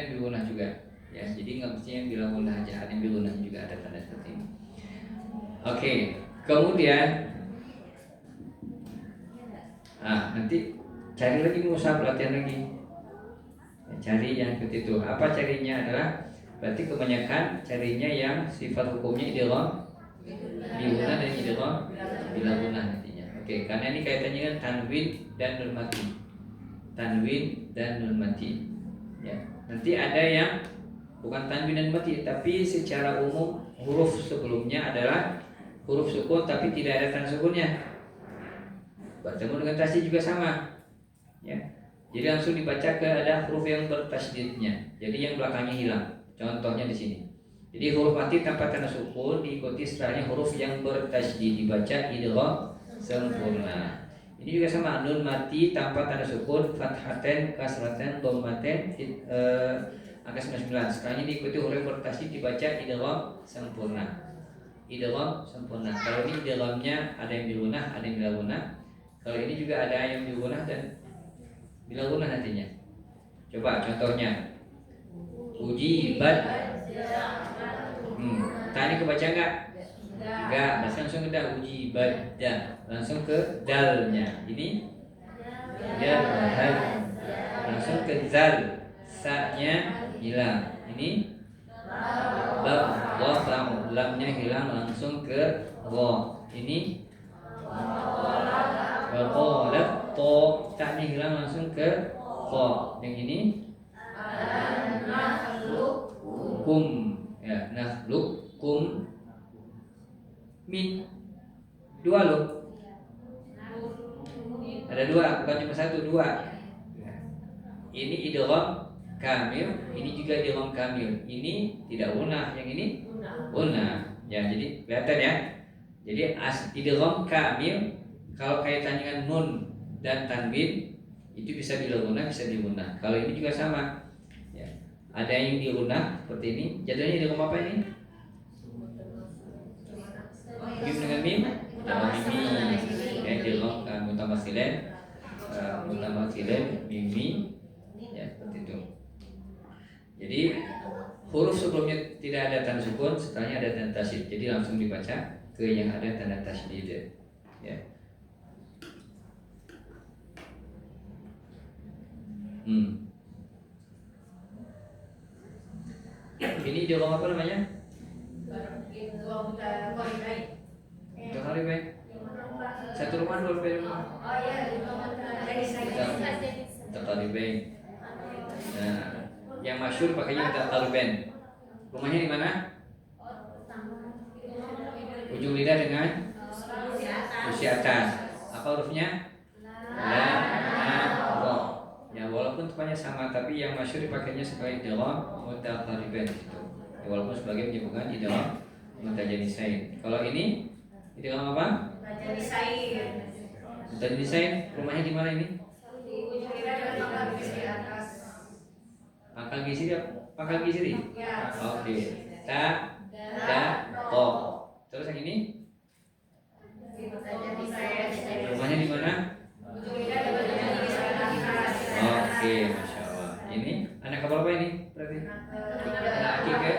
yang bigunah juga. Ya, jadi nggak mesti yang bilang gunah aja, ada yang bigunah juga ada tanda seperti ini. Oke, kemudian nanti cari lagi mushaf, latihan lagi. Ya, cari yang seperti itu. Apa carinya adalah berarti kebanyakan carinya yang sifat hukumnya idgham bigunah dan idgham bila gunah nantinya. Oke, karena ini kaitannya dengan tanwin dan nun mati. Tanwin dan nun mati. Ya, nanti ada yang bukan tanwin dan mati, tapi secara umum huruf sebelumnya adalah huruf sukun tapi tidak ada tanda sukunnya. Bertemu dengan tasydid juga sama. Ya. Jadi langsung dibaca ke ada huruf yang bertasydidnya. Jadi yang belakangnya hilang. Contohnya di sini. Jadi huruf mati tanpa tanda sukun diikuti setelahnya huruf yang bertasydid, dibaca idgham sempurna. Ini juga sama, nun mati tanpa tanda sukun, fathaten, kasraten, dhammaten, angka 99. Setelahnya diikuti huruf yang bertasydid, dibaca idgham sempurna. Idgham sempurna. Kalau ini idghamnya ada yang bigunah, ada yang bila gunah. Kalau ini juga ada yang bigunah dan bila gunah nantinya. Coba contohnya. Ujibat. Tadi kebaca enggak? Enggak, langsung ke dal. Ujibat dan langsung ke dalnya. Ini ya langsung ke zal. Sa-nya hilang. Ini lamnya hilang langsung ke ra. Ini qalat to, ta-nya hilang langsung ke qa. Yang ini kum ya, nakhluqukum min. Dua loh. Ada dua, bukan cuma satu, dua. Ini idgham kamil, ini juga idgham kamil. Ini tidak gunah, yang ini gunah. Ya, jadi kelihatan ya. Jadi idgham kamil kalau kaitannya dengan nun dan tanwin itu bisa bila gunah, bisa digunah. Kalau ini juga sama. Ya. Ada yang digunah seperti ini. Jadinya idgham apa ini? Mim dengan mim, ya idgham mutamatsilan mimi. Ya, seperti itu. Jadi huruf sebelumnya tidak ada tanda sukun, setelahnya ada tanda tasydid. Jadi langsung dibaca ke yang ada tanda tasydid. Ya. Ini idgham apa namanya? Idgham baik. Satu rumah dua baik. Oh iya, Taqaribain. Nah, yang masyhur pakainya Taqaribain. Rumahnya di mana? Ujung lidah dengan usi atas. Apa hurufnya? La, na, ro. Ya, walaupun tepatnya sama, tapi yang masyhur dipakainya sebagai idgham mutaqaribain itu. Ya, walaupun sebagai menyebutkan idgham mutajanisain. Kalau ini idgham apa? Mutajanisain. Rumahnya di mana ini? Pangkal gisri apa? Pangkal gisri? Ya. Oke. Ta, da, to. Terus yang ini? Rumahnya di mana? Oke, masya Allah. Ini anak berapa ini? Berarti? Anak tiga.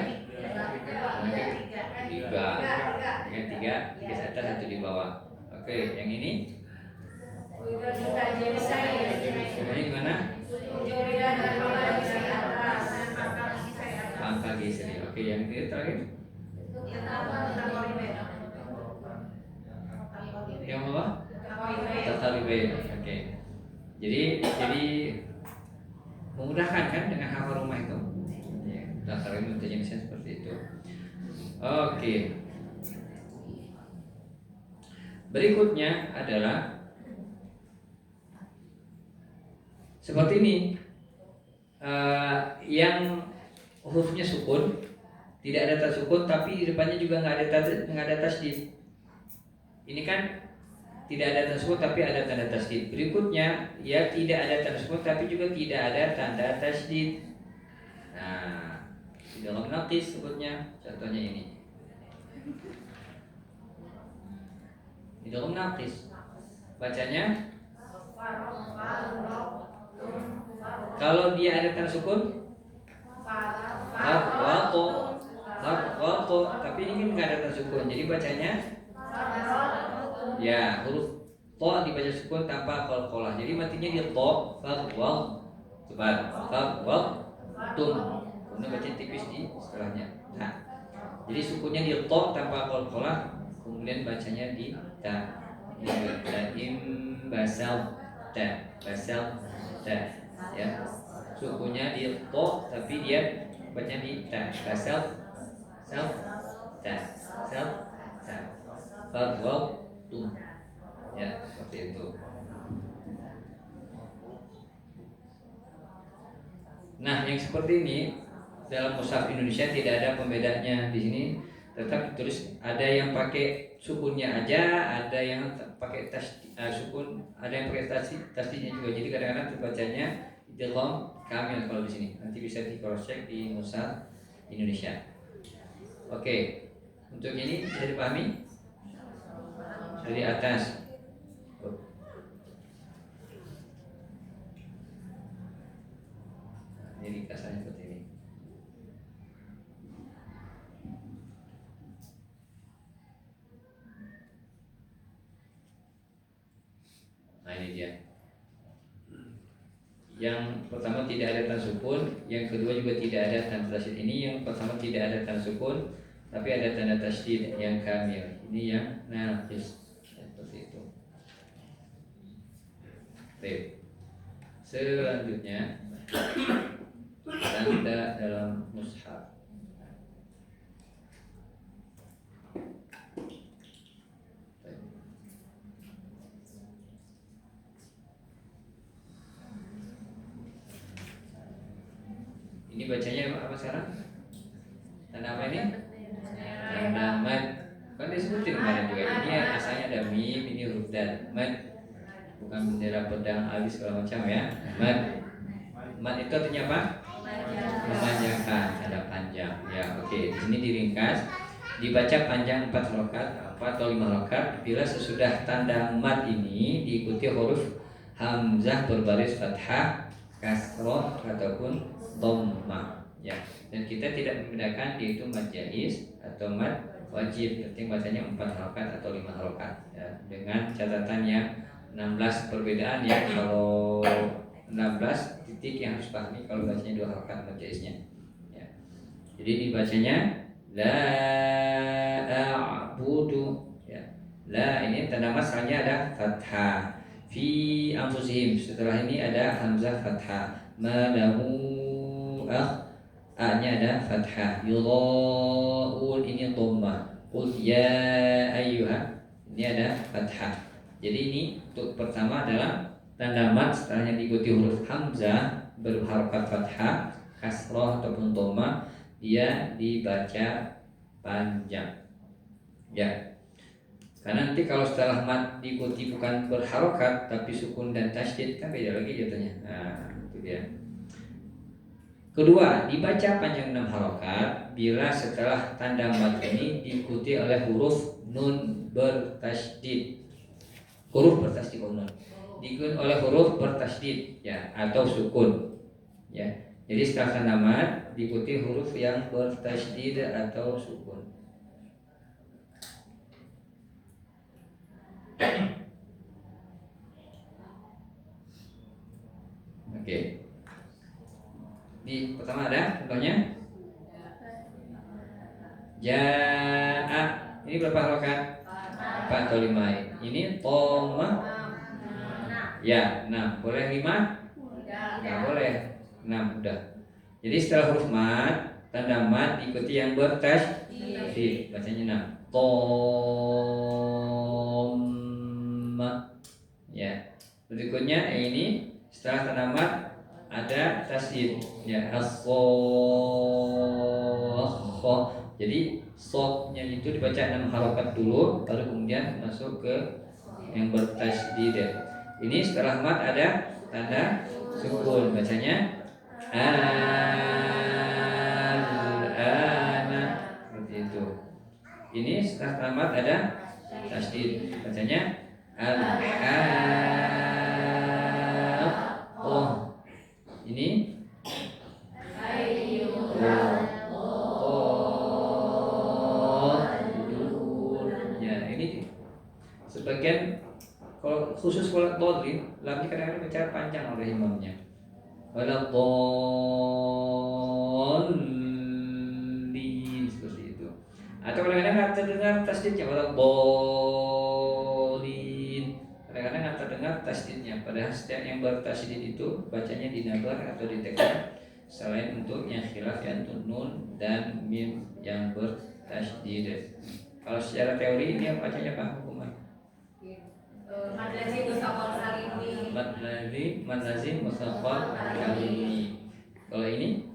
Tiga atas, satu di bawah. Oke, yang ini? Rumahnya di mana? Pangkal gisri. Oke, yang ini terakhir? Yang apa? Taqaribain. Oke. Jadi memudahkan kan dengan hafal rumah itu. Ya, Taqaribain jenisnya seperti itu. Oke. Berikutnya adalah seperti ini. Yang hurufnya sukun, tidak ada tanda sukun, tapi di depannya juga nggak ada tasydid. Ini kan tidak ada tanda sukun tapi ada tanda tasydid. Berikutnya ya tidak ada tanda sukun tapi juga tidak ada tanda tasydid. Nah, idgham naqis sebutnya. Contohnya ini. Idgham naqis. Bacanya kalau dia ada tanda sukun farwaqo, farwaqo. Tapi ini kan nggak ada tanda sukun, jadi bacanya ya huruf to dibaca sukun tanpa qalqalah. Jadi matinya dia to, farwaq, tepat, farwaq tun. Kemudian baca tipis di setelahnya. Nah, jadi sukunnya di to tanpa qalqalah, kemudian bacanya di ta. Im basal ta, basal ta, ya. Sukunya di to tapi dia baca di ta, basal sal ta, sal ta, farwaq tun. Ya, seperti itu. Nah, yang seperti ini dalam mushaf Indonesia tidak ada pembedanya di sini, tetap ditulis ada yang pakai sukunnya aja, ada yang pakai sukun, ada yang pakai tasdidnya juga. Jadi kadang-kadang terbacanya idgham kamil kalau di sini. Nanti bisa di cross check di mushaf Indonesia. Oke. Untuk ini bisa dipahami dari atas. Ini kasarnya seperti ini. Nah, ini dia. Yang pertama tidak ada tanda sukun, yang kedua juga tidak ada tanda tasydid. Ini yang pertama tidak ada tanda sukun, tapi ada tanda tasydid yang kamil. Ini yang naqis. Seperti itu. Baik. Selanjutnya tanda dalam mushaf. Ini bacanya apa sekarang? Tanda apa ini? Tanda mad. Kan disebutin kemarin juga. Ini asalnya ada mim, ini huruf dal. Mad. Bukan bendera pedang alis segala macam ya. Mad. Mad itu artinya apa? Memanjangkan, ada panjang. Ya, oke. Di sini diringkas, dibaca panjang 4 rakaat, 4 atau 5 rakaat bila sesudah tanda mad ini diikuti huruf hamzah berbaris fathah, kasroh ataupun dhammah. Ya. Dan kita tidak membedakan dia itu mad jaiz atau mad wajib. Penting bacanya 4 rakaat atau 5 rakaat. Ya. Dengan catatan yang 16 perbedaan ya. Kalau 16 titik yang harus pahami kalau bacanya 2 rakaat mad jaiznya. Ya. Jadi dibacanya la a'budu ya. La ini tanda masalahnya ada fathah. Fi anfusihim, setelah ini ada hamzah fathah. Ma lahu a-nya ada fathah. Yudha'un ini dhammah. Qul ya ayyuha, ini ada fathah. Jadi ini untuk pertama adalah tanda mad setelahnya diikuti huruf hamzah berharokat fathah, kasroh ataupun dhammah, dia dibaca panjang. Ya. Karena nanti kalau setelah mad diikuti bukan berharokat tapi sukun dan tasydid kan beda lagi jatuhnya. Nah, itu dia. Kedua, dibaca panjang 6 harokat bila setelah tanda mad ini diikuti oleh huruf nun bertasydid. Huruf bertasydid nun. Diikuti oleh huruf bertasydid ya atau sukun. Ya. Jadi setelah tanda mad diikuti huruf yang bertasydid atau sukun. Oke. Di pertama ada contohnya ja'a. Ini berapa harokat? 4 atau 5. Ini toma. Ya, 6. Boleh 5? Enggak boleh. 6 udah. Jadi setelah huruf mad, tanda mad diikuti yang bertasydid. Bacanya 6. Toma. Ya. Berikutnya ini setelah tanda mad ada tasydid ya as-sokh. Jadi soknya itu dibaca 6 harokat dulu, baru kemudian masuk ke yang bertasydid. Ini setelah mad ada tanda sukun, bacanya al-ana seperti itu. Ini setelah tanda mad ada tasydid, bacanya al-haqqah. Ini khusus wala dhalin, lamnya kadang-kadang baca panjang oleh imamnya. Wala dhalin seperti itu. Atau kadang-kadang nggak terdengar tasdidnya wala dhalin. Kadang-kadang nggak terdengar tasdidnya. Padahal setiap yang bertasdid itu bacanya dinabar atau ditekad. Selain untuk yang khilaf yang nun dan mim yang bertasdid. Kalau secara teori ini bacanya apa hukumnya? Mad lazim musaqqal kalimi. Kalau ini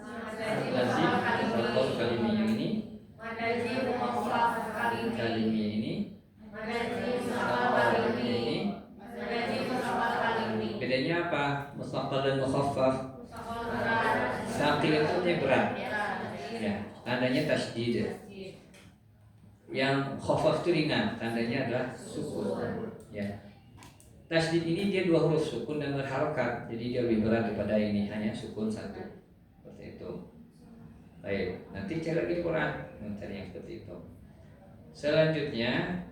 mad lazim musaqqal kalimi. Yang ini mad lazim musaqqal kalimi. Ini mad lazim musaqqal kalimi. Ini mad lazim musaqqal kalimi. Bedanya apa? Musaqqal dan mukhaffaf. Sakil itu berat. Ya, tandanya tasdid. Yang khaffaf itu ringan, tandanya adalah sukun. Ya. Tasdid ini dia 2 huruf sukun dan berharokat, jadi dia lebih berat daripada ini hanya sukun 1. Seperti itu. Baik, nanti cari lagi di Quran mencari yang seperti itu. Selanjutnya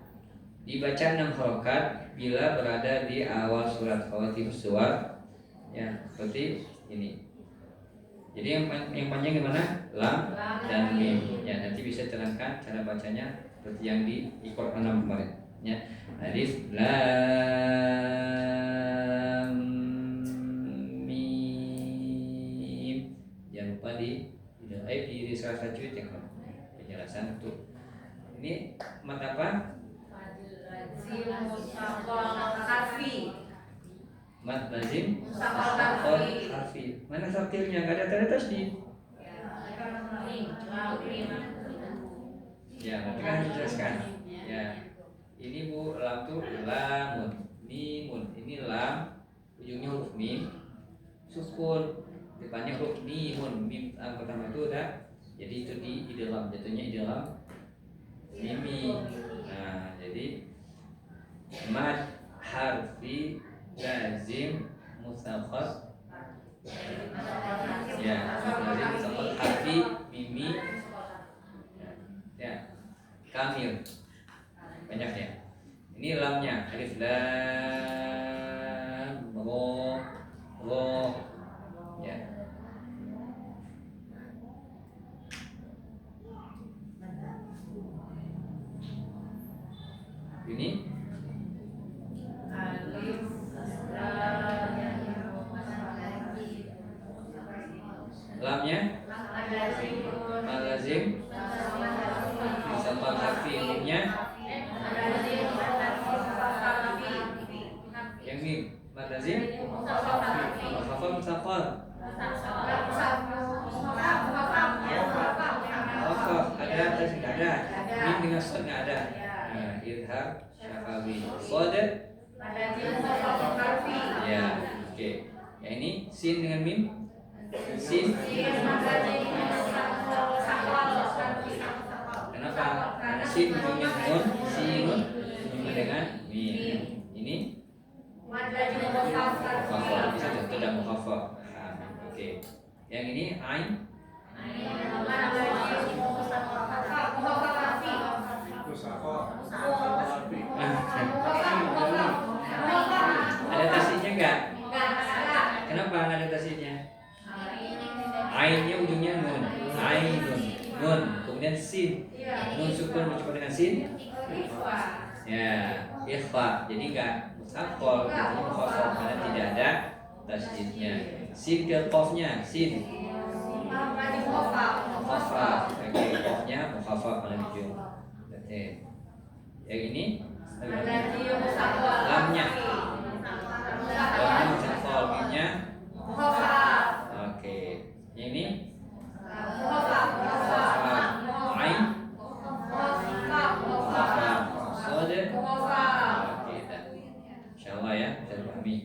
dibaca 6 harokat bila berada di awal surat khawatim surat. Ya, seperti ini. Jadi yang panjang gimana? Lam dan mim. Ya, nanti bisa terangkan cara bacanya seperti yang di Iqra 6 kemarin. Ya, alif lam mim. Jangan lupa di salah satu cek penjelasan untuk ini mat apa? Mat lazim musaqqal harfi. Mana sakilnya? Enggak ada tanda tasdid. Ya, nanti kan dijelaskan. Ya. Ini Bu, lam tuh lamun, mimun. Ini lam, ujungnya huruf mim, sukun, depannya huruf mimun. Mim pertama itu udah, jadi itu di idgham, jatuhnya idgham mimi. Nah, jadi mad harfi lazim musaqqal. Ya, lazim musaqqal harfi mimi. Ya, kamil. Banyak ya. Ini lamnya alif lam ro ya. Ini alif lamnya lazim musaqqal harfi mimnya. Yang mim mad lazim musaqqal musaqqal ada atas tidak ada, mim dengan shad nggak ada. Nah, idhar syafawi shad ya. Oke, yang ini sin dengan mim, sin. Kenapa? Karena sin ujungnya nun, sinun dengan mim. Ini mukhafaf, bisa contoh dan mukhafaf. Oke. Yang ini ain. Ada tasdidnya enggak? Kenapa enggak ada tasdidnya? Ainnya ujungnya nun, ainun, nun, kemudian sin, nun sukun berjumpa dengan sin. Ya, ikhfa. Jadi enggak musaqqal, jadi mukhafaf karena tidak ada tasdidnya. Sin ke qafnya, sin. Mukhafaf. Oke, qafnya mukhafaf pada ujung. Oke. Yang ini lamnya. Lamnya musaqqal, mimnya mukhafaf. Oke. Yang ini mukhafaf. Ain mukhafaf. Shad insyaallah ya, bisa dipahami.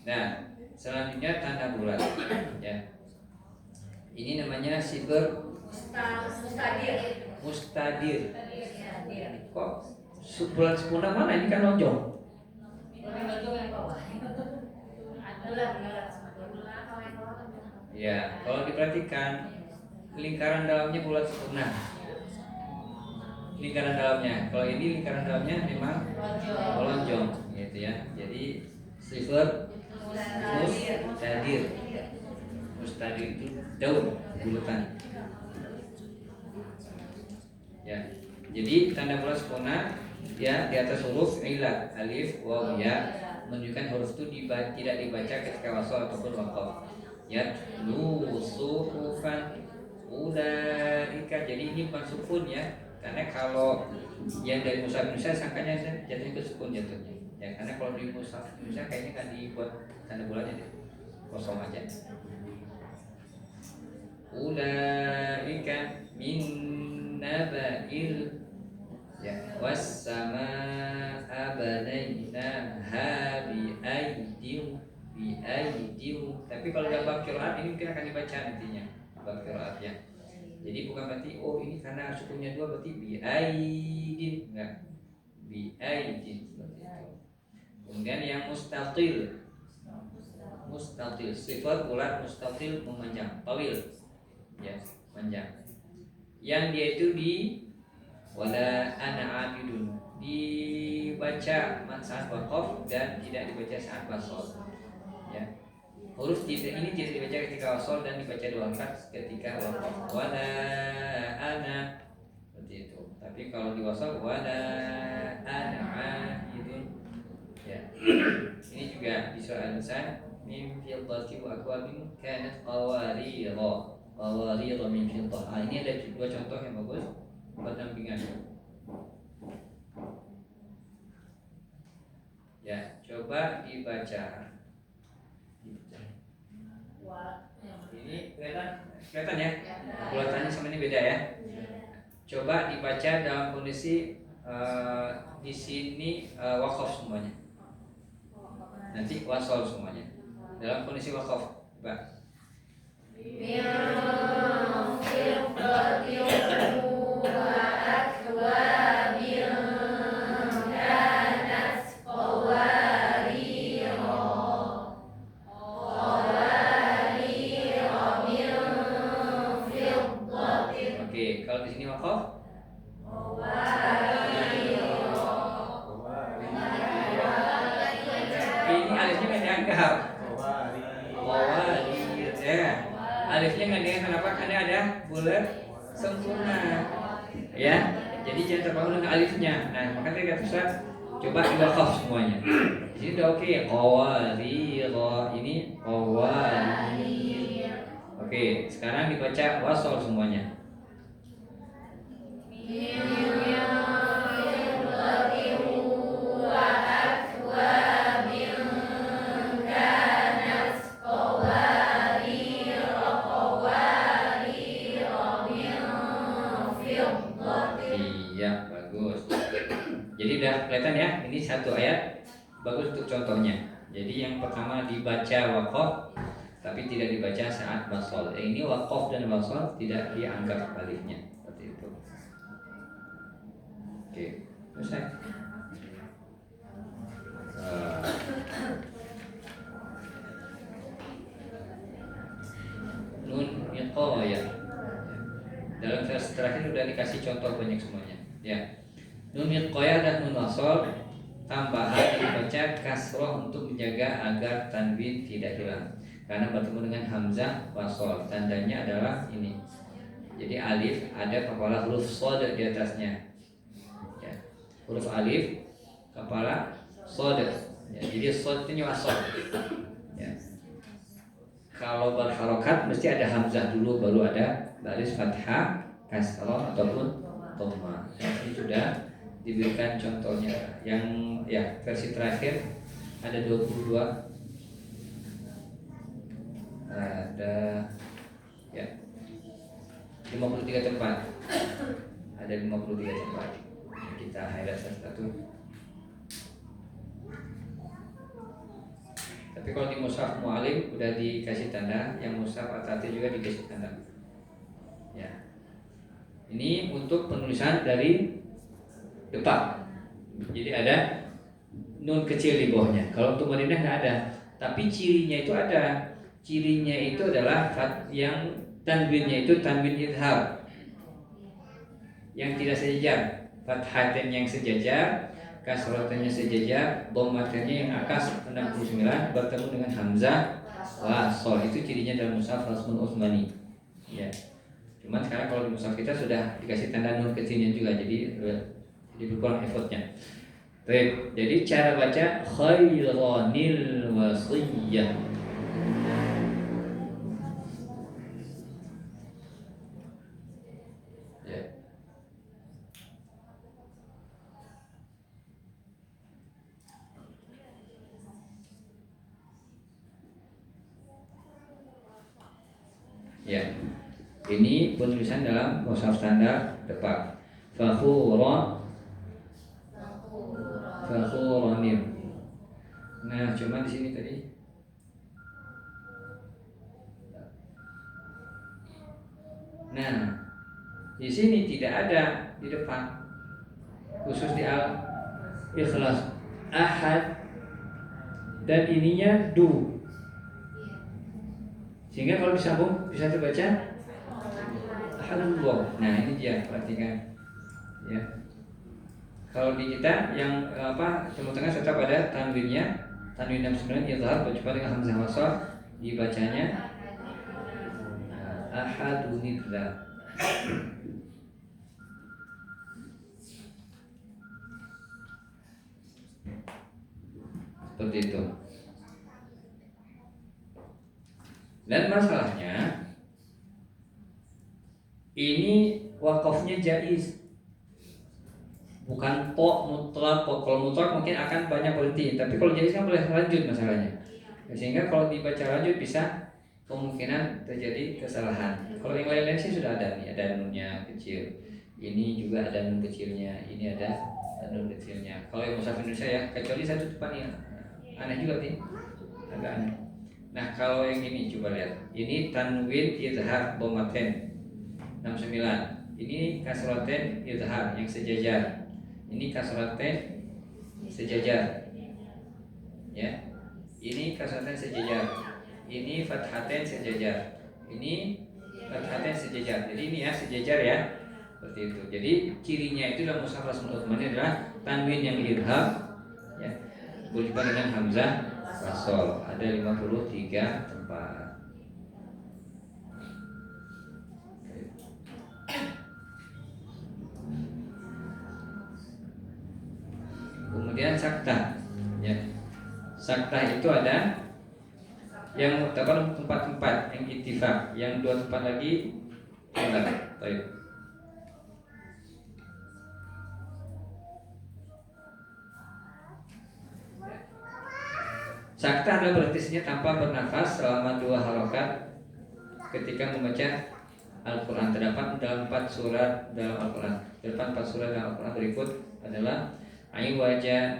Nah, selanjutnya tanda bulat ya. Ini namanya sifat mustadir. Kok bulat sempurna mana? Ini kan lonjong. Ya, kalau diperhatikan lingkaran dalamnya bulat sempurna. lingkaran dalamnya. Kalau ini lingkaran dalamnya memang melonjong gitu ya. Jadi sifat mustadir. Mustadir itu daun bulatan. Ya. Jadi tanda bulat sempurna ya di atas huruf ilah alif waw ya menunjukkan huruf itu tidak dibaca ketika wasal ataupun waqaf. Ya lu suhufan ulaika. Jadi ini bukan sukun ya. Karena kalau yang dari mushaf Indonesia sangkanya jatuhnya ke sukun jatuhnya. Ya karena kalau di mushaf Indonesia kayaknya kan dibuat tanda bulatnya deh. Kosong aja. Ulaika min naba'il ya was-samaa'a banaynaha bi-aydin. Tapi kalau dalam bab qiraat ini mungkin akan dibaca nantinya bab qiraatnya. Jadi bukan berarti ini karena sukunnya dua berarti bi-aydin, enggak. Bi-aydin seperti itu. Kemudian yang mustatil sifat bulat mustatil memanjang, tawil ya, panjang. Yang dia itu di wala ana abidun dibaca saat waqaf dan tidak dibaca saat wasol ya. Huruf ini tidak dibaca ketika wasol dan dibaca dua rakaat ketika waqaf. Wala ana seperti itu. Tapi kalau di wasol wala ana abidun ya. Ini juga di surah Al-Insan min fiddati wa akwabin kanat qawarira min fiddah. Ini ada dua contoh yang bagus pendampingan. Ya, coba dibaca. Ini kelihatan ya? Bulatannya sama ini beda ya. Coba dibaca dalam kondisi di sini waqaf semuanya. Nanti wasol semuanya. Dalam kondisi waqaf, Pak. Oke, kalau di sini waqaf ini alifnya nggak dianggap. Alifnya nggak dianggap kenapa? Karena ada bulat sempurna. Ya, jadi jangan terbangun dengan alifnya. Nah, makanya kita bisa coba diwakaf semuanya. Di sini udah oke. Qawarira ini qawari. Oke, sekarang dibaca wasol semuanya. Iya, bagus. Jadi udah kelihatan ya, ini satu ayat bagus untuk contohnya. Jadi yang pertama dibaca waqaf tapi tidak dibaca saat wasol. Ini waqaf dan wasol tidak dianggap alifnya seperti itu. Oke, selesai. Nun miqaya. Dalam versi terakhir sudah dikasih contoh banyak semuanya. Ya. Nun miqaya dan nun wasol tambahan dibaca kasroh untuk menjaga agar tanwin tidak hilang. Karena bertemu dengan hamzah wasol, tandanya adalah ini. Jadi alif ada kepala huruf shad di atasnya. Ya. Huruf alif kepala shad. Ya, jadi shad itu wasol. Ya. Kalau berharokat mesti ada hamzah dulu baru ada baris fathah, kasroh ataupun dhamma. Ini sudah diberikan contohnya. Yang ya versi terakhir ada 22. Ada ya 53 tempat. Ada 53 tempat. Kita highlight satu-satu. Tapi kalau di mushaf mu'alim udah dikasih tanda, yang mushaf at-tatir juga dikasih tanda. Ya. Ini untuk penulisan dari depan. Jadi ada nun kecil di bawahnya. Kalau untuk Madinah nggak ada. Tapi cirinya itu ada. Cirinya itu adalah yang tanwinnya itu tanwin idhar yang tidak sejajar. fathatain yang sejajar, kasratannya sejajar, dhammatannya yang akas 69 bertemu dengan hamzah wasol. Itu cirinya dalam mushaf Rasmul Utsmani. Ya. Cuman sekarang kalau di mushaf kita sudah dikasih tanda nun kecilnya juga, jadi berkurang effortnya. Baik, jadi cara baca khairanil wasiyah. Ya. Ya. Ini penulisan dalam mushaf standar tepat. Fakhuranil. Nah, cuma di sini tadi. Nah, di sini tidak ada di depan. Khusus di al-ikhlas ahad dan ininya du. Sehingga kalau disambung bisa terbaca ahadullah. Nah, ini dia, perhatikan. Ya. Kalau di kita yang temu tengah serta pada tanwinnya, tanwin 69 izhar berjumpa dengan hamzah wasal dibacanya ahadunillah. Seperti itu. Dan masalahnya ini wakafnya jaiz, bukan mutlak. Kalau mutlak mungkin akan banyak berhenti, tapi kalau jaiz kan boleh lanjut masalahnya. Sehingga kalau dibaca lanjut bisa kemungkinan terjadi kesalahan. Kalau yang lain-lain sih sudah ada nih, ada nunnya kecil. Ini juga ada nun kecilnya, ini ada nun kecilnya. Kalau yang mushaf Indonesia ya, kecuali satu depannya. Aneh juga nih, agak aneh. Nah, kalau yang ini coba lihat. Ini tanwin izhar dhammaten 69. Ini kasraten izhar yang sejajar. Ini kasraten sejajar. Ya. Ini kasraten sejajar. Ini fathaten sejajar. Ini fathaten sejajar. Jadi ini ya sejajar ya. Seperti itu. Jadi cirinya itu dalam mushaf Rasmul Utsmani adalah tanwin yang izhar ya. Berjumpa dengan hamzah wasol. Ada 53 tempat. Kemudian saktah ya. Saktah itu ada yang muktabar tempat-tempat yang ittifaq, yang dua tempat lagi enggak. Baik. Saktah adalah berhentinya tanpa bernafas selama 2 harokat ketika membaca Al-Quran. Terdapat dalam 4 surat dalam Al-Quran. Terdapat 4 surat dalam Al-Quran berikut adalah Ain wajah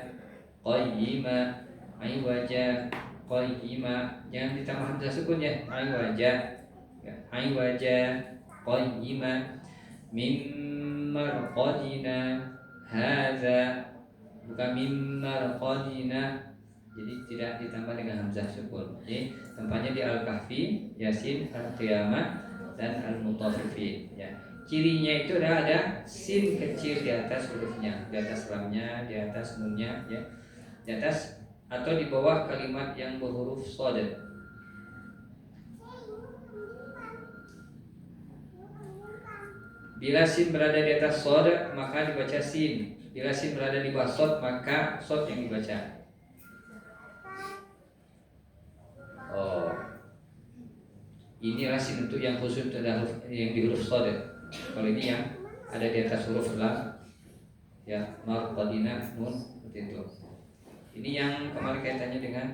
qayyima, Ain wajah qayyima, jangan ditambah hamzah sukun ya. Ain wajah ya. Ain wajah qayyima mim marqadina hadza, bukan mim marqadina, jadi tidak ditambah dengan hamzah sukun. Jadi tempatnya di Al-Kahfi, Yasin, Al-Qiyamah dan Al-Mutaffifin ya. Cirinya itu ada sin kecil di atas hurufnya, di atas lamnya, di atas nunnya ya. Di atas atau di bawah kalimat yang berhuruf shad. Bila sin berada di atas shad maka dibaca sin. Bila sin berada di bawah shad maka shad yang dibaca. Oh. Inilah sin untuk yang khusus adalah yang di huruf shad. Kalau ini yang ada di atas huruf lam ya, marqadina nun seperti itu. Ini yang kemarin kaitannya dengan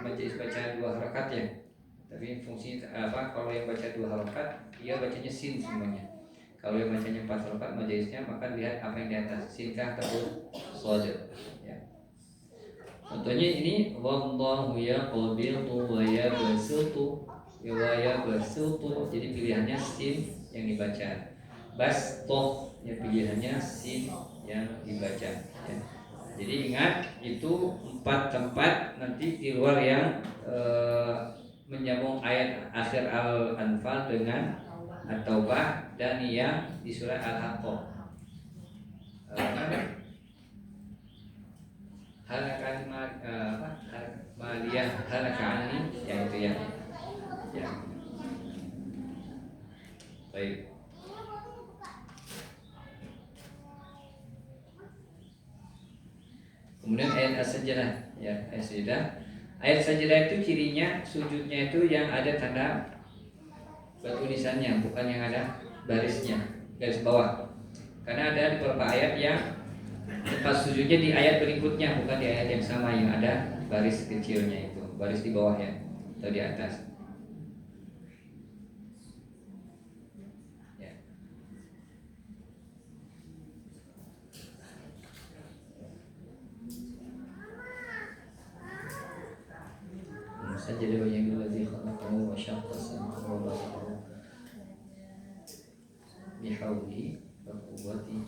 majelis baca 2 harakat ya. Tapi fungsinya apa? Kalau yang baca 2 harakat dia bacanya sin semuanya. Kalau yang bacanya 4 harakat majelisnya maka lihat apa yang di atas, sinkah ataupun shad ya. Contohnya ini wallahu yaqbidu wa yabsutu wa yabsutu, jadi pilihannya sin yang dibaca. Bastoh ya, pilihannya sin yang dibaca ya. Jadi ingat itu 4 tempat nanti di luar yang menyambung ayat akhir Al-Anfal dengan At-Taubah dan yang di surah Al-Haqqah. halakan maliyah halakani ya itu ya. Ya. Baik. Kemudian ayat as-sajdah ya, ayat sajdah. Ayat sajdah itu cirinya sujudnya itu yang ada tanda batu nisannya, bukan yang ada barisnya, garis bawah. Karena ada di beberapa ayat yang tempat sujudnya di ayat berikutnya, bukan di ayat yang sama yang ada baris kecilnya itu, baris di bawahnya atau di atas. Ya. Sajada wa yamil ladzi khalaqahu wa syaqqa sam'ahu wa basarahu bihaulihi wa quwwatihi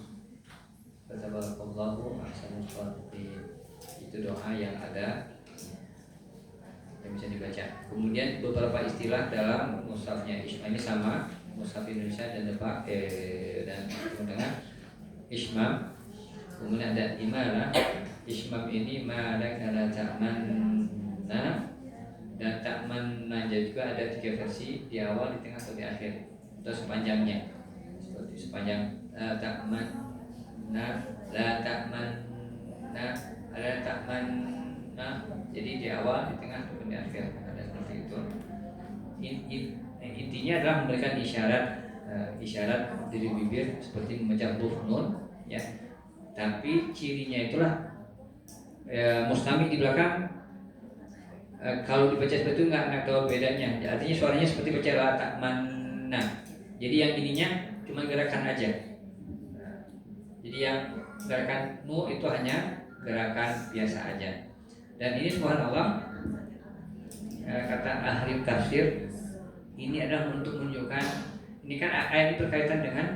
fatabarakallahu ahsanul khaliqin. Itu doa yang ada yang bisa dibaca. Kemudian beberapa istilah dalam mushafnya ini sama mushaf Indonesia dan Depak dan dengan Ismam. Kemudian ada imala. Ismam ini ma'ala kala ta'manna dan ta'manna juga ada 3 versi, di awal, di tengah, atau di akhir atau sepanjangnya. Seperti sepanjang ta'manna, la ta'manna, la ta'manna. Jadi di awal, di tengah, ataupun di akhir ada seperti itu. Intinya adalah memberikan isyarat dari bibir seperti memecah huruf nun ya. Tapi cirinya itulah mustami di belakang. Kalau dibaca seperti itu nggak tahu bedanya. Artinya suaranya seperti baca la ta'manna. Jadi yang ininya cuma gerakan aja. Jadi yang gerakan nu itu hanya gerakan biasa aja. Dan ini subhanallah, kata ahli tafsir, ini adalah untuk menunjukkan, ini kan ayat ini berkaitan dengan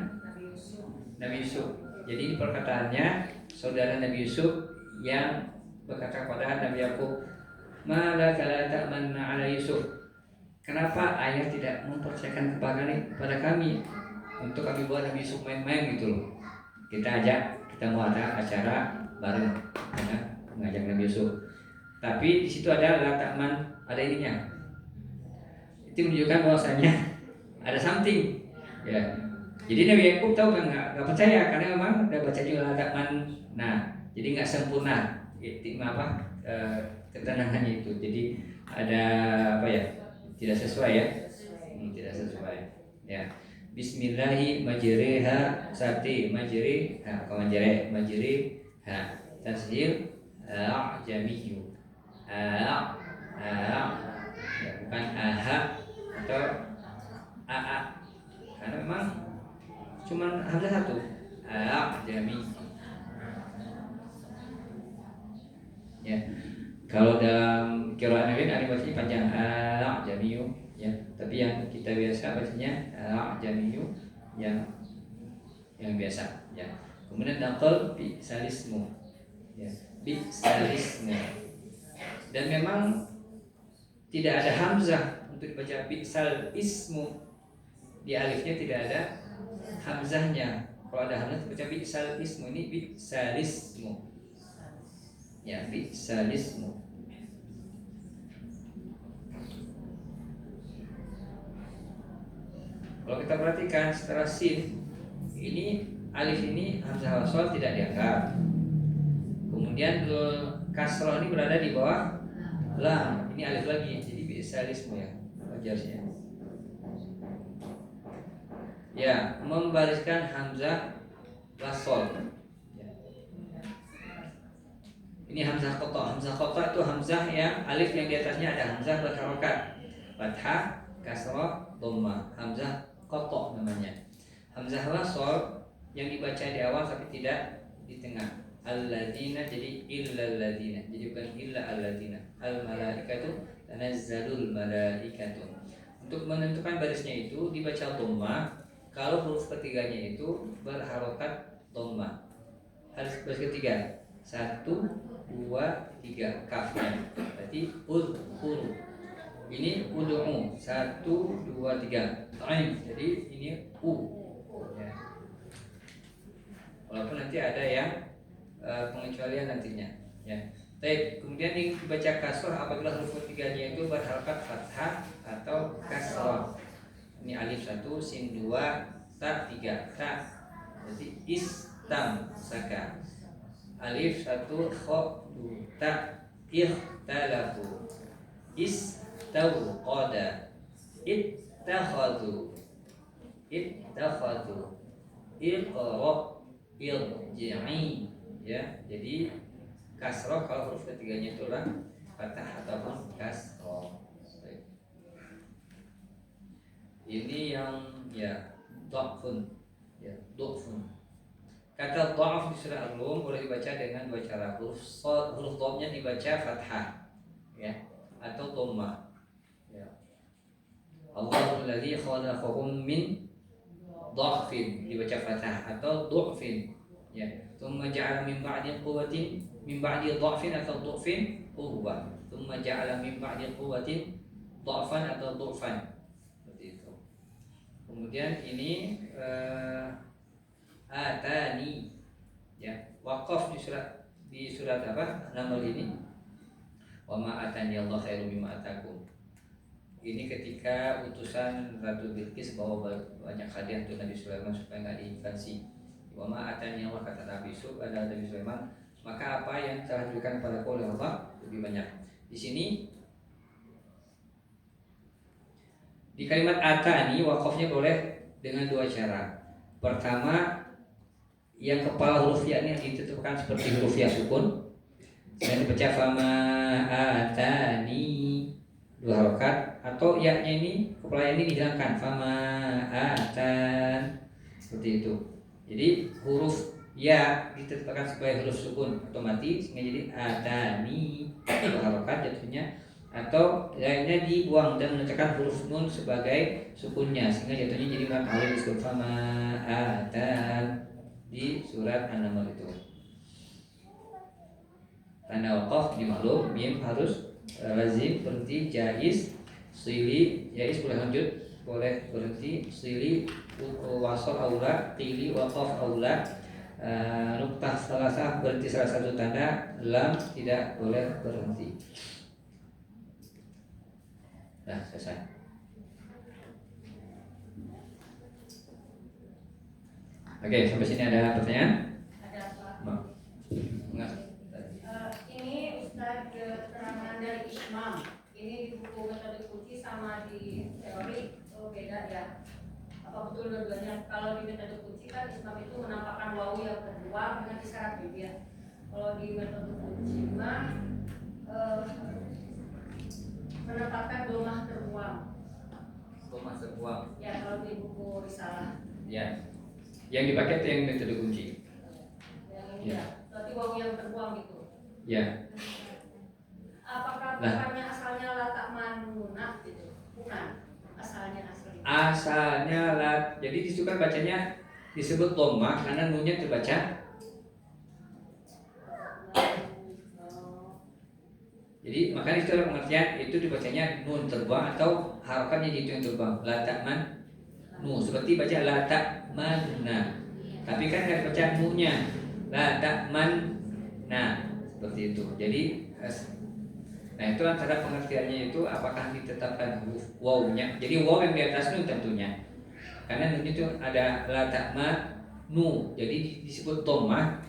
Nabi Yusuf. Jadi ini perkataannya saudara Nabi Yusuf yang berkata kepada Nabi Yakub, "Malaka la ta'manna 'ala Yusuf?" Kenapa ayah tidak mempercayakan kepada kami untuk kami buat Nabi Yusuf main-main gitu loh. Kita mau ada acara bareng ya, mengajak Nabi Yusuf. Tapi di situ ada la ta'man, ada ininya. Itu menunjukkan bahwasanya ada something ya. Jadi Nabi Yakub tahu kan nggak percaya karena memang udah baca juga la ta'man. Nah, jadi nggak sempurna ketenangannya itu. Jadi ada apa ya? Tidak sesuai ya. Tidak sesuai. Ya. Bismillahi majriha sati majriha majriha tashil a'jamiyyu ya, bukan aha atau aa karena memang cuma ada satu a'jami ya. Kalau dalam qiraat Nabi ada bacanya panjang a'jamiyyu ya, tapi yang kita biasa bacanya a'jamiyyu yang biasa ya. Kemudian naqal bi salismu ya, bi salismu. Dan memang tidak ada hamzah untuk dibaca bi'sal ismu. Di alifnya tidak ada hamzahnya. Kalau ada hamzah dibaca bi'sal ismu, ini bi'sal ismu. Ya, bi'sal ismu. Kalau kita perhatikan setelah sin, ini alif ini hamzah wasal tidak diangkat. Kemudian kasroh ini berada di bawah lam, ini alif lagi, jadi bi'salismu ya, wajarnya. Ya, membariskan hamzah wasal. Ya. Ini hamzah qata. Hamzah qata itu hamzah yang alif yang di atasnya ada hamzah berharokat, fathah, kasroh, dhammah. Hamzah qata namanya. Hamzah wasal yang dibaca di awal tapi tidak di tengah. Alladzina jadi illal ladzina, jadi bukan illa alladzina. Al malaikatu tanazzalul malaikatu. Untuk menentukan barisnya itu dibaca dhammah. Kalau huruf ketiganya itu berharokat dhammah. Baris ketiga 1, 2, 3 kafnya. Berarti udhuru. Ini ud'u 1, 2, 3. Ain. Jadi ini u. Ya. walaupun nanti ada yang pengecualian nantinya ya. Baik, kemudian dibaca kasroh apabila huruf ketiganya itu berharakat fathah atau kasroh. Ini alif 1, sin 2, ta 3, ta. Jadi istam saka. Alif 1, kha 2, ta ikhtalafu. Istawqada. Ittakhadhu. Ittakhadhu. Iqra. Irji'i. Ya, jadi kasroh kalau huruf ketiganya itulah fathah ataupun kasroh. Ini yang ya dhafun, ya dhafun. Kata dhaf di surah Al-Rum boleh dibaca dengan dua cara. Huruf dhafnya dibaca fathah, ya, atau dhammah. Ya. Allahul ladzi khalaqakum min dhafin dibaca fathah atau dhafin. Ya. Tsumma ja'ala min ba'di quwwatin min ba'di dhafin atau dhafin quwwah. Tsumma ja'ala min ba'di quwwatin dhafan atau dhafan. Seperti itu. Kemudian ini atani, ya, waqaf di surat apa? Naml ini. Wa ma atani Allah khairum mimma atakum. Ini ketika utusan Ratu Bilqis bawa banyak hadiah untuk Nabi Sulaiman supaya nggak diinvasi. Wa ma atani Allah, kata Nabi Sulaiman, maka apa yang telah diberikan kepadaku oleh Allah lebih banyak. Di sini di kalimat atani waqafnya boleh dengan dua cara. Pertama, yang kepala huruf ya ini ditetapkan seperti huruf ya sukun dan dibaca fama atani dua harokat, atau ya-nya ini kepala ini dihilangkan fama atan, seperti itu. Jadi huruf ya ditetapkan sebagai huruf sukun otomatis sehingga jadi atani dua harokat jatuhnya, atau lainnya dibuang dan menetapkan huruf nun sebagai sukunnya sehingga jatuhnya jadi mad alif disebut fama atan di surat An-Naml itu. Tanda waqaf dimaklum, mim harus lazim, berhenti, jaiz, sili, jaiz boleh lanjut, boleh berhenti, sili, wasol aula, qili, waqaf aula, nuktah salasah berhenti salah satu tanda, lam tidak boleh berhenti. Nah, selesai. Oke, sampai sini ada pertanyaan? Ada Pak. Enggak. Ini Ustaz keterangan dari Ismam. Ini di buku metode kunci sama di teori beda ya. Apa betul dua-duanya? Kalau di metode kunci kan Ismam itu menampakkan wawu yang terbuang dengan isyarat bibir. Kalau di metode kunci mah menempatkan domah terbuang. Domah terbuang. Ya, kalau di buku risalah. Ya. Yang dipakai itu yang metode kunci. Yang ini ya. Berarti wawu yang terbuang gitu. Ya. Apakah bukannya asalnya latak manunah gitu? Bukan. Asalnya. Asalnya lat. Jadi disitu kan bacanya disebut dhammah karena nunnya terbaca. Jadi makanya itu adalah pengertian itu dibacanya nun terbuang atau harokatnya itu yang terbang. Latak man nu seperti baca latak mana, tapi kan nggak baca nu-nya, latak man, nah seperti itu. Jadi nah itu antara pengertiannya itu apakah ditetapkan huruf waw-nya. Jadi waw yang di atas nun tentunya, karena nun itu ada latak man nu, jadi disebut dhammah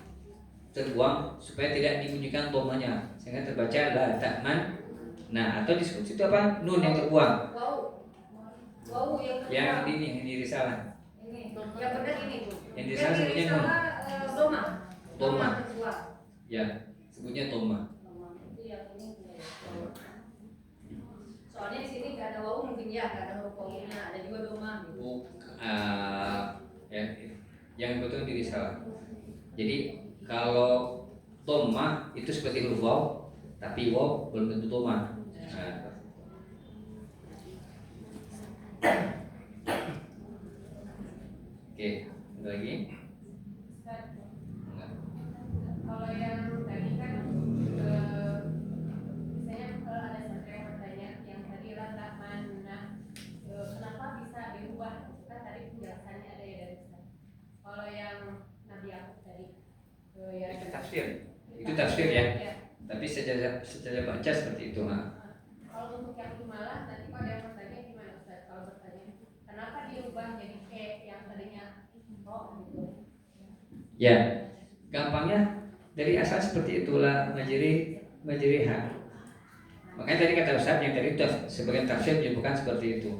terbuang supaya tidak dibunyikan dhammahnya sehingga terbaca latak man. Nah atau disebut itu apa, nun yang terbuang. Wow, yang ini risalah. Ini, yang benar ini tuh. Yang di sana sebutnya nun. Doma. Ya, sebutnya doma. Soalnya di sini nggak ada wawu mungkin ya, nggak ada huruf wawunya, ada juga doma. Ya, yang betul di risalah. Jadi kalau doma itu seperti huruf waw, tapi waw belum tentu doma. Oke, ada lagi? Kalau yang tadi kan misalnya ada satu yang bertanya yang tadi latak mana, kenapa bisa diubah? Kan tadi penjelasannya ada ya dari Ustaz. Kalau yang Nabi Yakub tadi Itu tafsir ya. Ya. Tapi secara baca seperti itu. Kalau untuk yang malah tadi pada yang bertanya gimana Ustaz? Kalau bertanya kenapa diubah jadi ke yang tadinya gitu? Ya, gampangnya dari asal seperti itulah majeriha. Makanya tadi kata Ustaz yang tadi sebagian tafsir bukan seperti itu.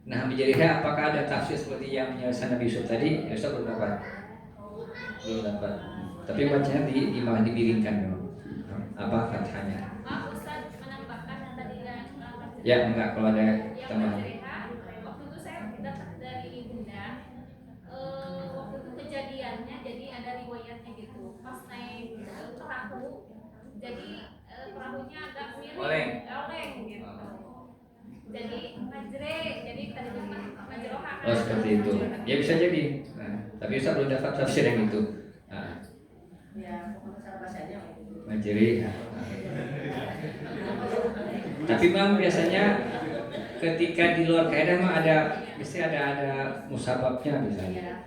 Nah, majeriha apakah ada tafsir seperti yang penjelasan Nabi Yusuf tadi? Ya, Ustaz belum dapat. Tapi bacanya malah dibiringkan memang. Apa fathahnya? Ustaz menambahkan yang tadi Ya, enggak, kalau ada tambahan. Waktu itu saya dapat dari ibunda. Waktu itu kejadiannya jadi ada riwayatnya gitu. Pas naik perahu, jadi perahunya agak miring, oleng gitu. Jadi majre, jadi tadi majroha. Oh, seperti itu. Ya bisa jadi. Nah, tapi Ustaz belum dapat tafsir yang itu. Nah. Ya, cara bahasanya Majeri. Tapi memang biasanya ketika di luar kaidah mah biasanya ada musababnya misalnya.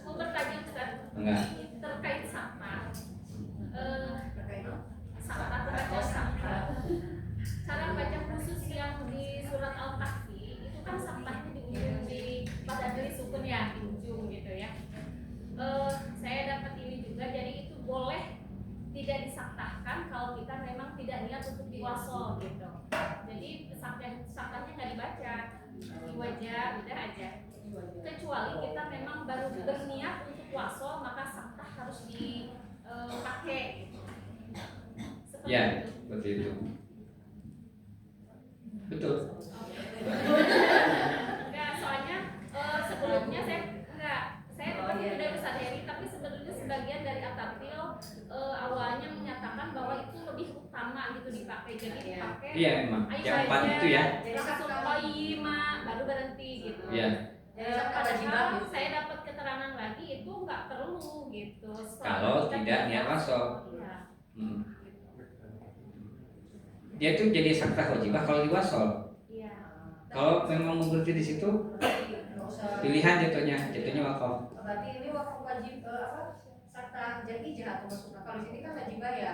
Mau bertanya Ustaz? Enggak. Terkait sampah. Sampah baca sampah. Cara baca khusus yang di surat Al-Kahfi itu kan sampahnya di pada dari sukun ya, di ujung gitu ya. Saya dapat ini juga, jadi itu boleh tidak disaktahkan kalau kita memang tidak niat untuk diwasol gitu. Jadi saktahnya nggak dibaca di wajah, udah aja. Kecuali kita memang baru berniat untuk wasol, maka saktah harus dipakai. Ya, seperti itu. Betul. Enggak, soalnya sebelumnya saya dapat itu dari Ustaz Heri, tapi sebetulnya sebagian dari Atatil awalnya menyatakan bahwa itu lebih utama gitu dipakai, jadi dipakai. Iya memang. Yang empat itu ya. Langsung qayyima baru berhenti gitu. Iya. Padahal saya dapat keterangan lagi itu nggak perlu gitu. Kalau tidak niat wasol. Dia itu jadi saktah wajibah kalau diwasol. Iya. Kalau memang mau berhenti di situ, pilihan jatuhnya wakaf. Berarti ini wakaf wajib saktah jadi atau maksudnya kalau di sini kan wajibah ya,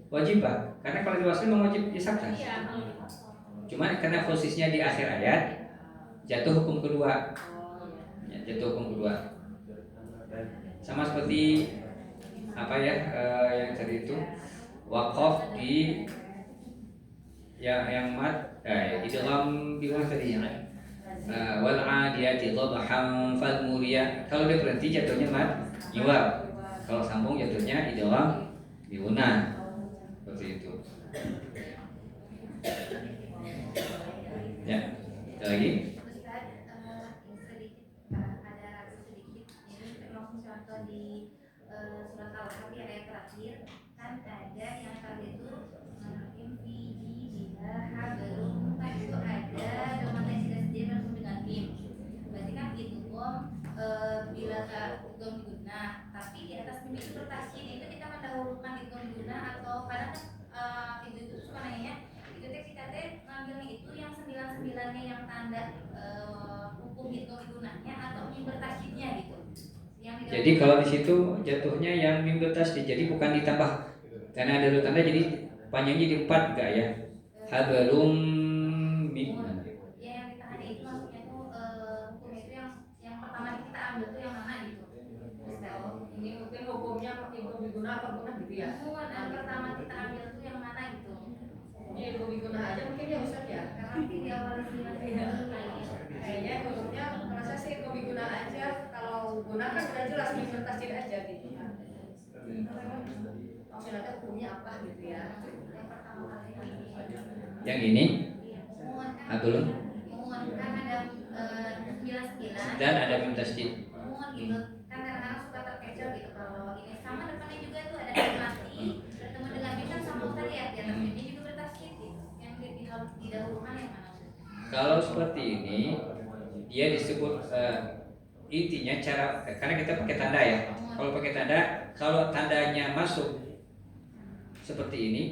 wajibah. Karena kalau diwasol memang wajib disaktah. Iya, kalau diwasol. Cuma karena posisinya di akhir ayat, jatuh hukum kedua. Ya, jatuh hukum kedua. Sama seperti apa ya yang tadi itu wakaf di yang mat idgham di mana tadi yang wal adiyati dhabhan fal muriyah. Kalau dia berhenti jatuhnya mat iwab. Kalau sambung jatuhnya idgham di guna. Seperti itu. Ya, ada lagi? Ustaz, sedikit ada sedikit ini memang contoh di surat Al-Kahfi ayat terakhir kan ada yang tadi itu belum kan itu ada domanya sudah sendiri langsung dengan mim. Berarti kan itu bila gom diguna, tapi di atas mim itu bertasydid itu kita mendahulukan di gom diguna atau kadang kan itu suka nanya itu kita ngambilnya itu yang 99-nya yang tanda hukum itu gunanya atau mim bertasydidnya gitu. Jadi kalau di situ jatuhnya yang mim bertasydid, jadi bukan ditambah karena ada tanda jadi panjangnya di 4 enggak ya? Hablum min. Ya yang ditahan itu maksudnya tuh hukum itu yang pertama kita ambil tuh yang mana gitu. Ini mungkin hukumnya hukum diguna apa guna gitu ya. Yang pertama kita ambil tuh yang mana gitu. Ya hukum diguna aja mungkin ya Ustaz ya. Karena di awal sini Kayaknya hukumnya merasa sih hukum diguna aja. Kalau guna kan udah jelas minoritasir aja gitu. Maksudnya hukumnya apa gitu ya. yang pertama kali Yang ini Abdul kan ada 99 dan ada mim tasydid. gitu kan kadang-kadang suka terkecoh gitu kalau ini sama depannya juga tuh ada yang mati bertemu dengan mim kan sama tadi ya di atas mimnya juga bertasydid gitu yang didahulukan yang mana? Kalau seperti ini dia disebut intinya cara karena kita pakai tanda ya. Kalau pakai tanda, kalau tandanya masuk seperti ini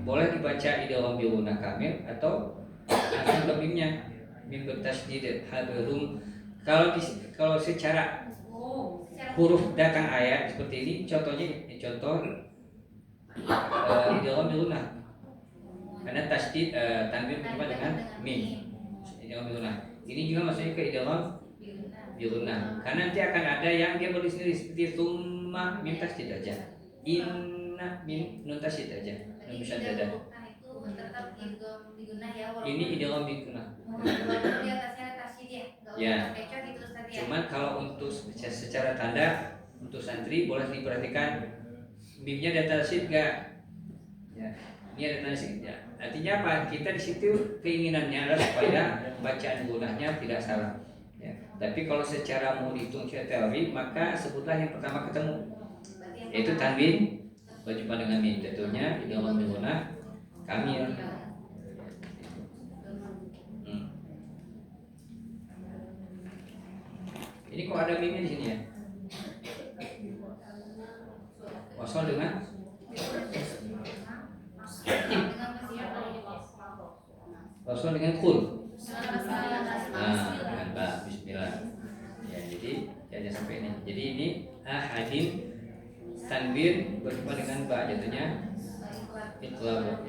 boleh dibaca idgham bi guna kamil atau langsung ke mimnya mim bertasydid hablum. Kalau secara Oh, huruf datang ayat seperti ini, contohnya contoh idgham bi gunnah. Karena tasdid tanwin berjumpa dengan mim. Idgham bi gunnah. Ini juga maksudnya ke idgham bi gunnah. Karena nanti akan ada yang dia berdiri sendiri seperti summa mim tasdid aja. Inna mim nun tasdid aja. Nun musyaddadah. itu tetap digunakan ya Ini idgham bi gunnah. walaupun di atasnya ada tasydid ya, nggak Ya. usah kecoh gitu Ustaz ya. Cuman kalau untuk secara tanda untuk santri boleh diperhatikan mimnya ada tasydid enggak? Ya. Ini ada tasydid ya. Artinya apa? Kita di situ keinginannya adalah supaya bacaan gunahnya tidak salah. Ya. Tapi kalau secara mau dihitung secara teori, maka sebutlah yang pertama ketemu, yaitu tanwin berjumpa dengan mim. Jatuhnya di dalam gunah kamil. Ini kok ada mimnya di sini ya? Wasol dengan wasol dengan kul. Dengan ba. Bismillah. Ya, jadi jangan sampai ini. Jadi ini ahadin tanwin berjumpa dengan ba, jatuhnya iqlab.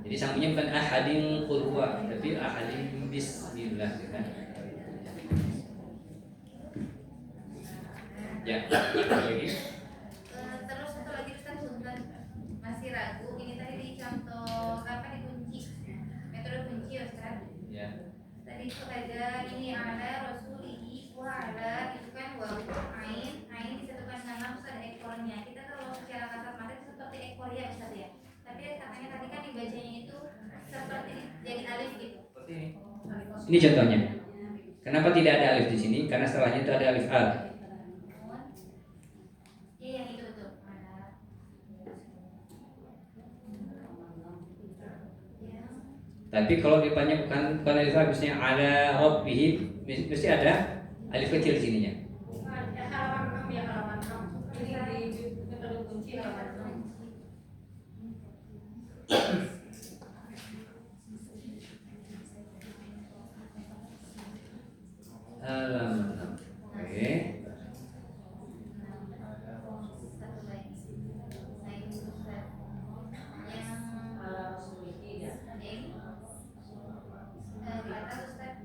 Jadi sambungnya bukan ahadin qul huwa, tapi ahadin bismillah kan. Ya, lagi. Terus satu lagi Ustaz, punten masih ragu ini tadi di contoh apa di kunci metode kunci ya Ustaz. Ya. Tadi itu ada ini ada rasulihi wa ala itu kan wawu ain disatukan dengan lam terus ada ekornya. Kita kalau secara kasat mata itu seperti ekor ya Ustaz ya. Tapi katanya tadi kan dibacanya itu seperti jadi alif gitu. Seperti ini. Ini contohnya. Kenapa tidak ada alif di sini? Karena setelahnya itu ada alif al. Iya yang itu betul. Tapi kalau depannya bukan alif al, misalnya ada rabbihim, mesti ada alif kecil di sininya. halaman 6 ya, halaman 6. Ini di metode kunci halaman 6. Halaman 6. Oke. Satu lagi. Nah itu Ustaz. Yang di atas Ustaz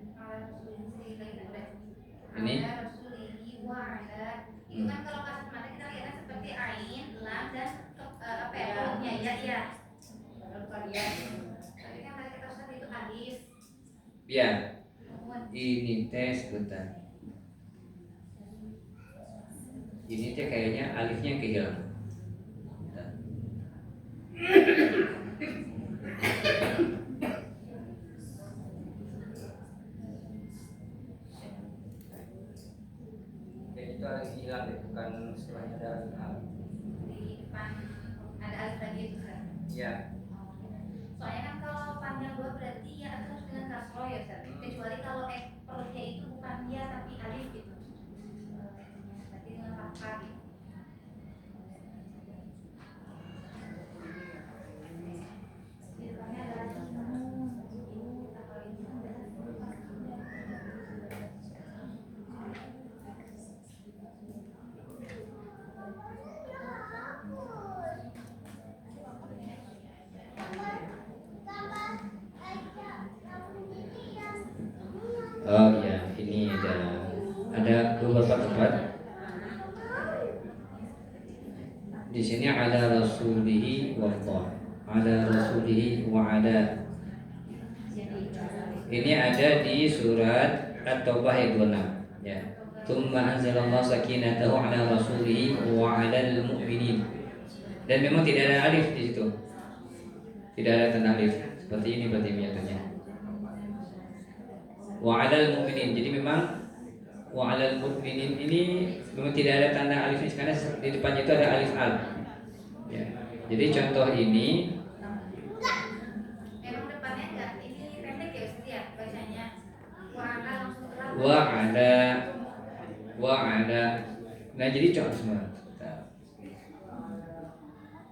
Ini? Rasulihi wa ala. Itu kan kalau kasat mata kita lihatnya seperti ain, lam dan apa ya hurufnya ya. Tapi kan tadi kata Ustaz itu alif. Ya. Ini tes bentar. Ini teh kayaknya alifnya kehilangan. Bentar. Itu alif hilang deh, bukan setelahnya ada alif al. Di depan ada alif lagi itu Ustaz. Iya. Soalnya kan kalau panjang dua berarti ya harus dengan kasroh ya Ustaz. Kecuali kalau perutnya itu bukan ya tapi alif gitu. Berarti dengan fathah gitu. Di depannya ada alif. Oh ya, ini ada beberapa tempat. Di sini ada rasulihi wa Allah, ada rasulihi wa ada. Ini ada di surat At-Taubah ayat 26 ya. Tsumma anzalallahu sakinatahu ala rasulihi wa 'alal mu'minin. Dan memang tidak ada alif di situ. Tidak ada tanda alif. Seperti ini berarti menyatunya. Wa 'alal mu'minin. Jadi memang wa 'alal mu'minin ini memang tidak ada tanda alif karena di depannya itu ada alif al. Ya. Jadi contoh ini Memang depannya enggak ini pendek ya Ustaz ya bacanya. Wa ala langsung terang. wa ada. Nah, jadi contoh semua.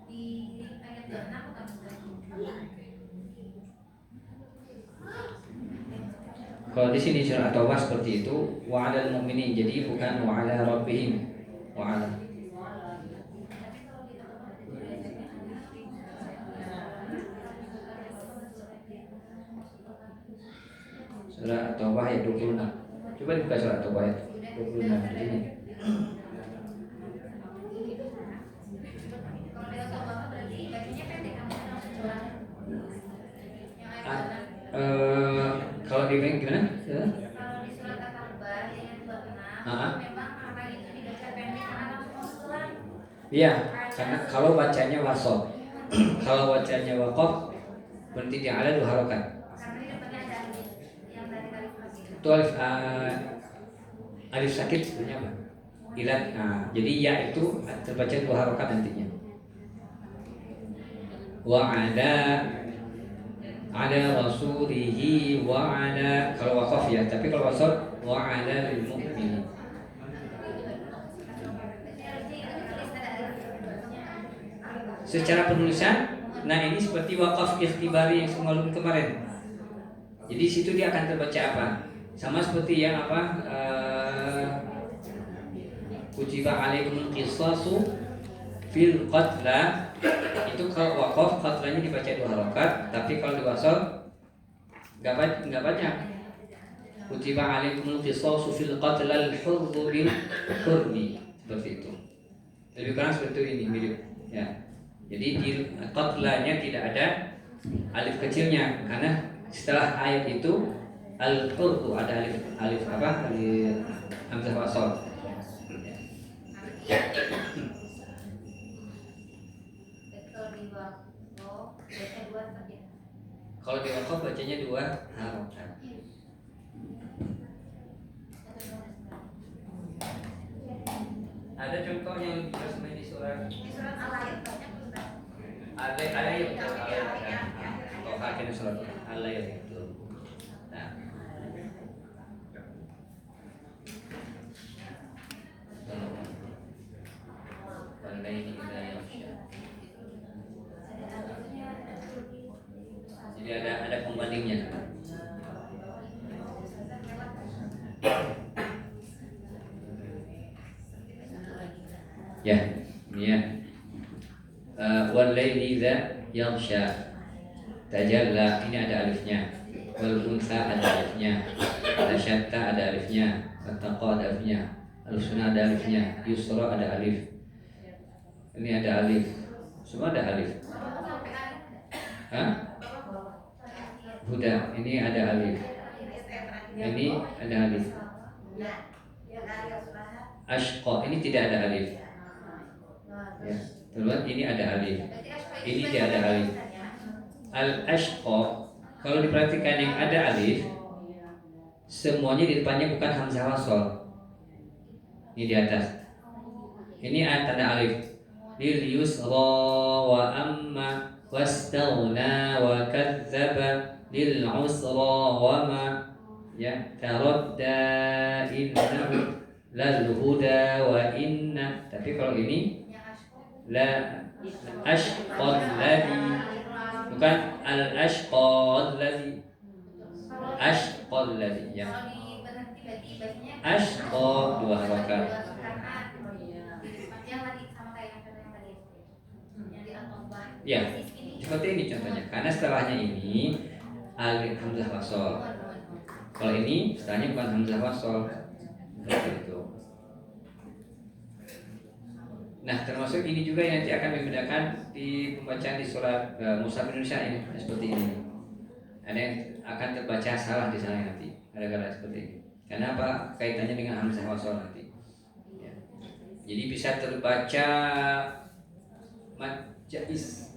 Di ayat 26 bukan Ustaz. Kalau di sini surat At-Taubah seperti itu, wa 'alal mu'minin, jadi bukan wa 'ala rabbihim, wa 'ala. Surat At-Taubah ayat 26. Coba dibuka surat At-Taubah ayat 26 di sini. Kalau lewat Taubah berarti bacanya pendek kan? Yang ayat Kalau di gimana? Kalau di surat At-Taubah yang 26 memang apa itu dibaca pendek karena langsung masuk surat. Iya, karena kalau bacanya wasol, kalau bacanya waqaf berarti di ala 2 harokat. Karena di depannya ada alif yang dari alif lagi. Itu alif sakit sebenarnya apa? Ilat. Nah, jadi ya itu terbaca 2 harokat nantinya. Wa ada rasulihi wa ala, kalau waqaf ya, tapi kalau wasol wa ala lil mu'minin. Secara penulisan, nah ini seperti wakaf ikhtibari yang sebelum kemarin. Jadi situ dia akan terbaca apa? Sama seperti yang apa? Kutiba alaikumul qisasu fil qatla. Itu kalau wakaf qatlanya dibaca 2 harokat, tapi kalau diwasal nggak banyak. Kutiba alaikumul qisasu fil qatla al-hurru bil hurri, seperti itu. Lebih kurang seperti ini mirip ya. Jadi di qatlanya tidak ada alif kecilnya, karena setelah ayat itu al-hurru ada alif apa? Alif hamzah wasal. Kalau di wakaf bacanya 2 harokat. Ada contoh yang lebih jelas di surat Al-Ayat banyak Ustaz. Al-Ayat. Oh, akhirnya surat Al-Ayat itu. Nah. Jadi ada pembandingnya. Ya, ini ya. Wal laili idza yaghsha. Tajalla, ini ada alifnya. Wal unsa ada alifnya. Tasyatta ada alifnya. Wattaqa ada alifnya. Al-sunnah ada alifnya. Yusra ada alif. Ini ada alif. Semua ada alif. Hah? Huda, ini ada alif. Ini ada alif. Ashqa, ini tidak ada alif. Ya, terus ini ada alif. Ini tidak ada alif. Al-ashqa, kalau diperhatikan yang ada alif, semuanya di depannya bukan hamzah wasol. Ini di atas. Ini tanda alif. Lil yusra wa amma wastaghna wa kadzdzaba lil usra wa ma ya taradda innahu lal huda wa inna. Tapi kalau ini la ashqal ladzi, bukan al ashqal ladzi, ashqal ladzi ya. Ashqa 2 harokat. Ya, seperti ini contohnya. Karena setelahnya ini alif hamzah wasol. Kalau ini setelahnya bukan hamzah wasol. Seperti itu. Nah, termasuk ini juga yang nanti akan membedakan di pembacaan di surat Mushaf Indonesia ini seperti ini. Ada yang akan terbaca salah di sana nanti. Ada seperti ini. Karena apa? Kaitannya dengan hamzah wasol nanti. Ya. Jadi bisa terbaca jais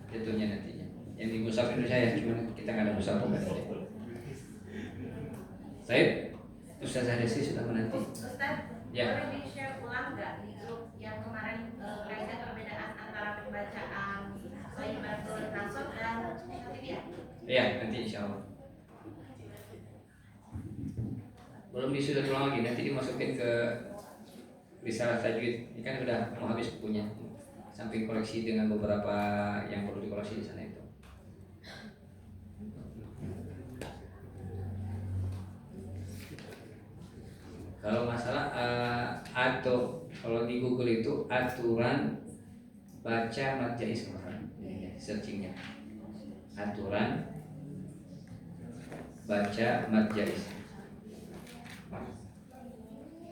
jatuhnya nantinya. Yang di Mushaf Indonesia ya, cuma kita nggak ada Mushaf bukan ini. Baik, Ustaz Hadesi sudah menanti. Ustaz, ya. boleh di-share ulang nggak di grup yang kemarin kaitan perbedaan antara pembacaan Saibatul Nasr dan Tibiyah? Iya, nanti insya Allah. Belum disusun ulang lagi, nanti dimasukin ke risalah tajwid. Ini kan udah mau habis bukunya. Samping koleksi dengan beberapa yang perlu dikoleksi di sana itu. Kalau masalah atau kalau di Google itu aturan baca mad jaiz searchingnya, aturan baca mad jaiz.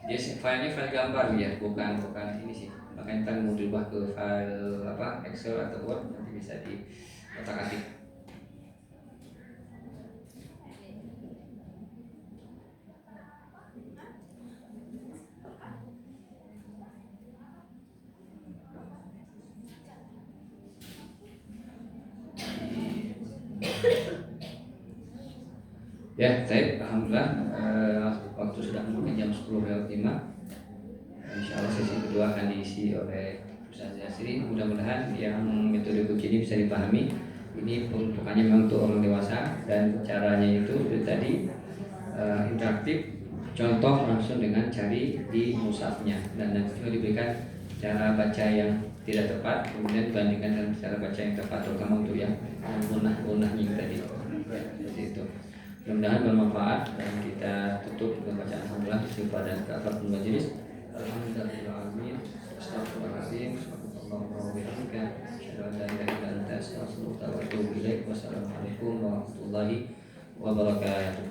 Dia filenya file gambar ya, bukan ini sih. Makanya kita mau dirubah ke file Excel atau Word, nanti bisa di otak-atik. Ya, baik, alhamdulillah waktu sudah menunjukkan jam 10:05. Insya Allah sesi kedua akan diisi oleh Ustaz Yasri. Mudah-mudahan yang metode kunci ini bisa dipahami. Ini peruntukannya memang untuk orang dewasa dan caranya itu tadi interaktif. Contoh langsung dengan cari di mushafnya, dan nanti juga diberikan cara baca yang tidak tepat, kemudian dibandingkan dengan cara baca yang tepat, terutama untuk yang gunah-gunahnya tadi. Seperti itu. Mudah-mudahan bermanfaat, dan kita tutup dengan bacaan alhamdulillah istighfar dan kafaratul majelis. Alhamdulillahirabbil alamin. Astagfirullahaladzim. Wassalamualaikum warahmatullahi wabarakatuh.